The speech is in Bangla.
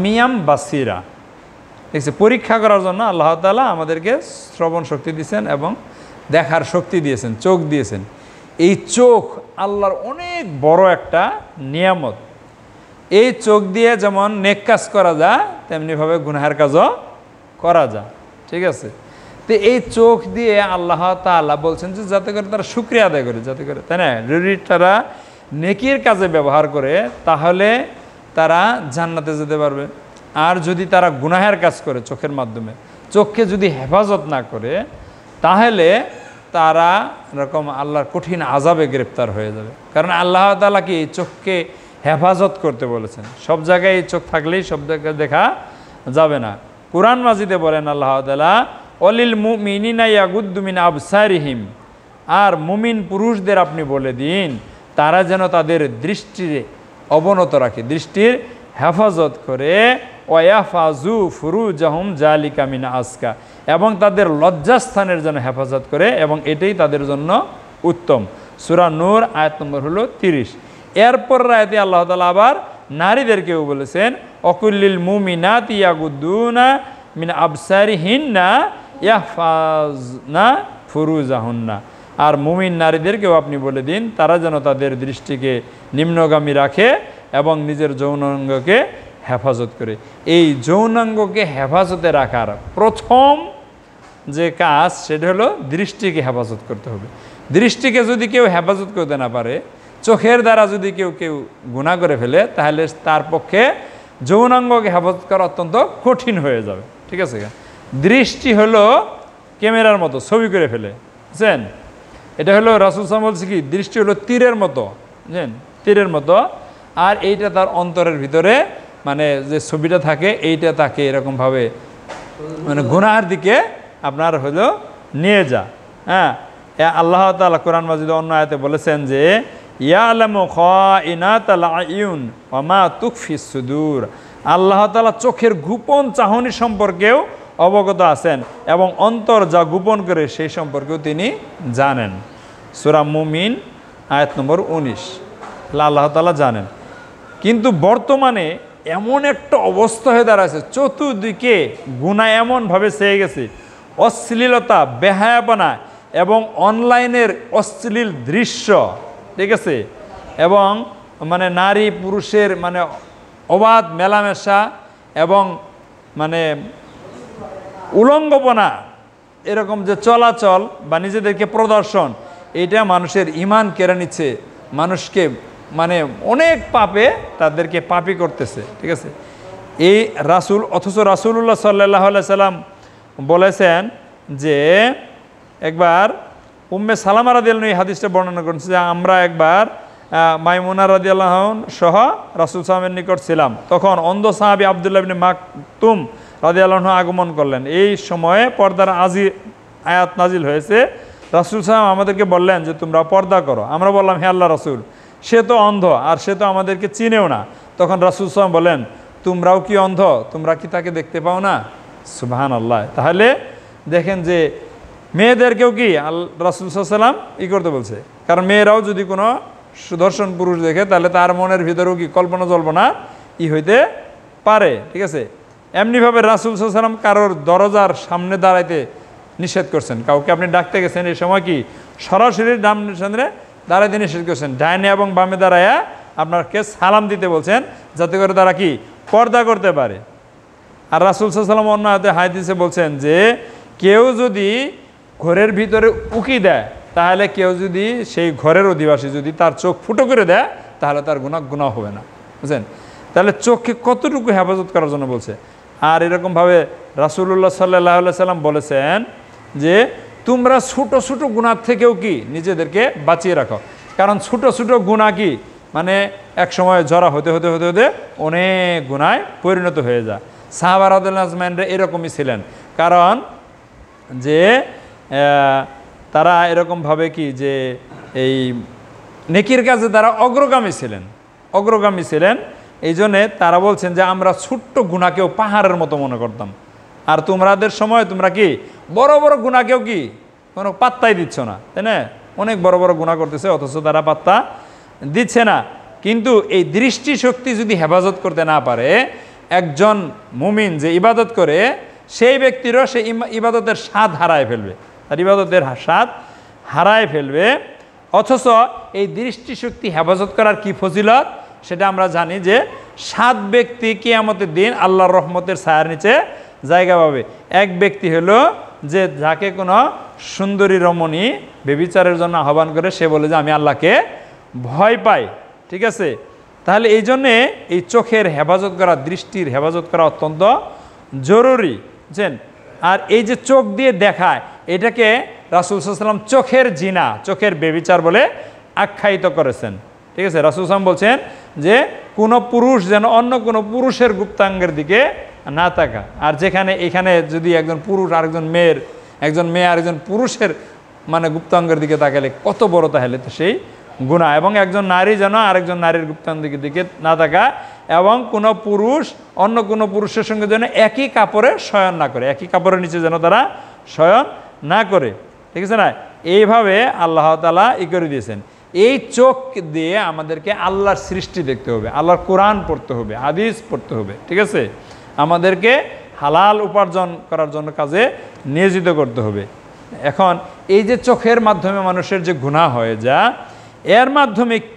মিয়াম বাসিরা দেখছি পরীক্ষা করার জন্য আল্লাহ তাআলা আমাদেরকে শ্রবণ শক্তি দিয়েছেন এবং দেখার শক্তি দিয়েছেন, চোখ দিয়েছেন। এই চোখ আল্লাহর অনেক বড় একটা নিয়ামত। এই চোখ দিয়ে যেমন নেক কাজ করা যায় তেমনিভাবে গুনাহের কাজও করা যায়, ঠিক আছে? তো এই চোখ দিয়ে আল্লাহ তাআলা বলছেন যে যাতে করে তারা শুকরিয়া আদায় করে, যাতে করে, তাই না, যদি তারা নেকির কাজে ব্যবহার করে তাহলে তারা জান্নাতে যেতে পারবে। আর যদি তারা গুনাহের কাজ করে চোখের মাধ্যমে, চোখকে যদি হেফাজত না করে তাহলে তারা এরকম আল্লাহর কঠিন আযাবে গ্রেপ্তার হয়ে যাবে। কারণ আল্লাহ তাআলা কি এই চোখকে হেফাজত করতে বলেছেন। সব জায়গায় এই চোখ থাকলেই সব জায়গায় দেখা যাবে না। কুরআন মাজিদে বলেন আল্লাহ তাআলা, অলিল মুমিনিনা ইয়াগুদ্দু মিন আবসারিহিম, আর মুমিন পুরুষদের আপনি বলে দিন তারা যেন তাদের দৃষ্টির অবনত রাখে, দৃষ্টির হেফাজত করে, ওয়াফাজু ফুরুজাহুম জালিকা মিন আসকা, এবং তাদের লজ্জাস্থানের জন্য হেফাজত করে, এবং এটাই তাদের জন্য উত্তম। সূরা নূর আয়াত নম্বর হলো 30। এরপর আয়াতে আল্লাহ তাআলা আবার নারীদেরকেও বলেছেন, অকুল্লিল মুমিনাতি ইয়াগুদ্দুনা মিন আবসারিহিন্না ইয়াহফাজনা ফুরুজাহুন্না, আর মুমিন নারীদেরকেও আপনি বলে দিন তারা যেন তাদের দৃষ্টিকে নিম্নগামী রাখে এবং নিজের যৌনাঙ্গকে হেফাজত করে। এই যৌনাঙ্গকে হেফাজতে রাখার প্রথম যে কাজ সেটা হলো দৃষ্টিকে হেফাজত করতে হবে। দৃষ্টিকে যদি কেউ হেফাজত করতে না পারে, চোখের দ্বারা যদি কেউ গুনাহ করে ফেলে, তাহলে তার পক্ষে যৌনাঙ্গকে হেফাজত করা অত্যন্ত কঠিন হয়ে যাবে, ঠিক আছে? দৃষ্টি হলো ক্যামেরার মতো, ছবি করে ফেলে, বুঝছেন? এটা হলো রাসূল সাল্লাল্লাহু আলাইহি ওয়াসাল্লাম বলছে কি, দৃষ্টি হলো তীরের মতো, বুঝছেন, তীরের মতো। আর এইটা তার অন্তরের ভিতরে মানে যে ছবিটা থাকে এইটা তাকে এরকমভাবে মানে গুনাহের দিকে আপনার হলো নিয়ে যা। হ্যাঁ, আল্লাহ তাআলা কোরআন মাজিদে অন্য আয়াতে বলেছেন যে ইয়ালামু খাইনাতাল আয়ুন ওয়া মা তুখফিস সুদূর, আল্লাহ তাআলা চোখের গোপন চাহনি সম্পর্কেও অবগত আছেন এবং অন্তর যা গোপন করে সেই সম্পর্কেও তিনি জানেন। সূরা মুমিন আয়াত নম্বর 19 আল্লাহ তাআলা জানেন। কিন্তু বর্তমানে এমন একটা অবস্থা হয়ে দাঁড়াচ্ছে, চতুর্দিকে গুনাহ এমনভাবে ছেয়ে গেছে, অশ্লীলতা, বেহায়াপনা এবং অনলাইনের অশ্লীল দৃশ্য, ঠিক আছে, এবং মানে নারী পুরুষের মানে অবাধ মেলামেশা এবং মানে উলঙ্গপনা, এরকম যে চলাচল বা নিজেদেরকে প্রদর্শন, এটা মানুষের ঈমান কেড়ে নিচ্ছে, মানুষকে মানে অনেক পাপে তাদেরকে পাপী করতেছে, ঠিক আছে? এই রাসূল, অথচ রাসূলুল্লাহ সাল্লাল্লাহু আলাইহি সাল্লাম বলেছেন যে একবার উম্মে সালামা রাদিয়াল্লাহু আনহা এই হাদিসটা বর্ণনা করেছে যে আমরা একবার মাইমুনা রাদিয়াল্লাহু আনহা সহ রাসূল সাল্লাল্লাহু আলাইহি নিকট ছিলাম। তখন অন্ধ সাহাবী আব্দুল্লাহ ইবনে মাকতুম রাদিয়াল্লাহু আনহু আগমন করলেন। এই সময়ে পর্দার আয়াত নাজিল হয়েছে। রাসূল সাল্লাল্লাহু আমাদেরকে বললেন যে তোমরা পর্দা করো। আমরা বললাম, হে আল্লাহ রাসূল, সে তো অন্ধ আর সে তো আমাদেরকে চিনেও না। তখন রাসূল সাল্লাল্লাহু বলেন, তোমরাও কি অন্ধ? তোমরা কি তাকে দেখতে পাও না? সুবহানাল্লাহ। তাহলে দেখেন যে মেয়েদেরকেও কি রাসূল সাল্লাল্লাহু আলাইহি ওয়াসাল্লাম করতে বলছে, কারণ মেয়েরাও যদি কোনো সুদর্শন পুরুষ দেখে তাহলে তার মনের ভিতরেও কি কল্পনা জল্পনা হইতে পারে, ঠিক আছে? এমনিভাবে রাসূল সাল্লাল্লাহু আলাইহি ওয়াসাল্লাম কারোর দরজার সামনে দাঁড়াইতে নিষেধ করছেন। কাউকে আপনি ডাকতে গেছেন, এই সময় কি সরাসরি সামনে দাঁড়াইতে নিষেধ করছেন। ডাইনে এবং বামে দাঁড়ায়া আপনাকে সালাম দিতে বলছেন, যাতে করে তারা কি পর্দা করতে পারে। আর রাসূল সাল্লাল্লাহু আলাইহি ওয়াসাল্লাম অন্য হাদিসে বলছেন যে কেউ যদি ঘরের ভিতরে উকি দেয়, তাহলে কেউ যদি সেই ঘরের অধিবাসী যদি তার চোখ ফুটো করে দেয় তাহলে তার গুনাহ হবে না, বুঝছেন? তাহলে চোখকে কতটুকু হেফাজত করার জন্য বলছে। আর এরকমভাবে রাসূলুল্লাহ সাল্লাল্লাহু আলাইহি সাল্লাম বলেছেন যে তোমরা ছোট ছোট গুনাহ থেকেও কি নিজেদেরকে বাঁচিয়ে রাখো, কারণ ছোট ছোট গুনাহ কি মানে এক সময় জড়া হতে হতে হতে হতে অনেক গুনায় পরিণত হয়ে যায়। সাহাবা রাদিয়াল্লাহু আনহুম এরকমই ছিলেন, কারণ যে তারা এরকমভাবে কি যে এই নেকির কাজে তারা অগ্রগামী ছিলেন। এই জন্যে তারা বলছেন যে আমরা ছোট্ট গুনাহকেও পাহাড়ের মতো মনে করতাম, আর তোমাদের সময় তোমরা কি বড় বড় গুনাহকেও কি কোনো পাত্তাই দিচ্ছ না, তাই না? অনেক বড় বড় গুনাহ করতেছে অথচ তারা পাত্তা দিচ্ছে না। কিন্তু এই দৃষ্টিশক্তি যদি হেফাজত করতে না পারে একজন মুমিন যে ইবাদত করে সেই ব্যক্তিরও সে ইবাদতের স্বাদ হারায় ফেলবে, তার ইবাদতের স্বাদ হারায় ফেলবে। অথচ এই দৃষ্টিশক্তি হেফাজত করার কি ফজিলত সেটা আমরা জানি যে 7 ব্যক্তি কিয়ামতের দিন আল্লাহর রহমতের ছায়ার নিচে জায়গা পাবে। এক ব্যক্তি হলো যে যাকে কোনো সুন্দরী রমণী ব্যভিচারের জন্য আহ্বান করে সে বলে যে আমি আল্লাহকে ভয় পাই, ঠিক আছে। তাহলে এই জন্যে এই চোখের হেফাজত করা, দৃষ্টির হেফাজত করা অত্যন্ত জরুরি, বুঝছেন। আর এই যে চোখ দিয়ে দেখায় এটাকে রাসূল সাল্লাল্লাহু আলাইহি ওয়াসাল্লাম চোখের জিনা, চোখের ব্যভিচার বলে আখ্যায়িত করেছেন, ঠিক আছে। রাসূল সাল্লাল্লাহু আলাইহি ওয়াসাল্লাম বলছেন যে কোনো পুরুষ যেন অন্য কোনো পুরুষের গুপ্তাঙ্গের দিকে না তাকা। আর যেখানে এখানে যদি একজন পুরুষ আরেকজন মেয়ের, একজন মেয়ে আরেকজন পুরুষের মানে গুপ্তাঙ্গের দিকে তাকালে কত বড় তাহলে তো সেই গুনাহ। এবং একজন নারী যেন আরেকজন নারীর গুপ্তাঙ্গের দিকে না তাকায়, এবং কোনো পুরুষ অন্য কোনো পুরুষের সঙ্গে যেন একই কাপড়ে শয়ন না করে, একই কাপড়ের নিচে যেন তারা শয়ন না করে, ঠিক আছে না। এইভাবে আল্লাহ তাআলা করে দিয়েছেন। এই চোখ দিয়ে আমাদেরকে আল্লাহর সৃষ্টি দেখতে হবে, আল্লাহর কোরআন পড়তে হবে, হাদিস পড়তে হবে, ঠিক আছে। আমাদেরকে হালাল উপার্জন করার জন্য কাজে নিয়োজিত করতে হবে। এখন এই যে চোখের মাধ্যমে মানুষের যে গুনাহ হয়ে যায়, এর মাধ্যমে কি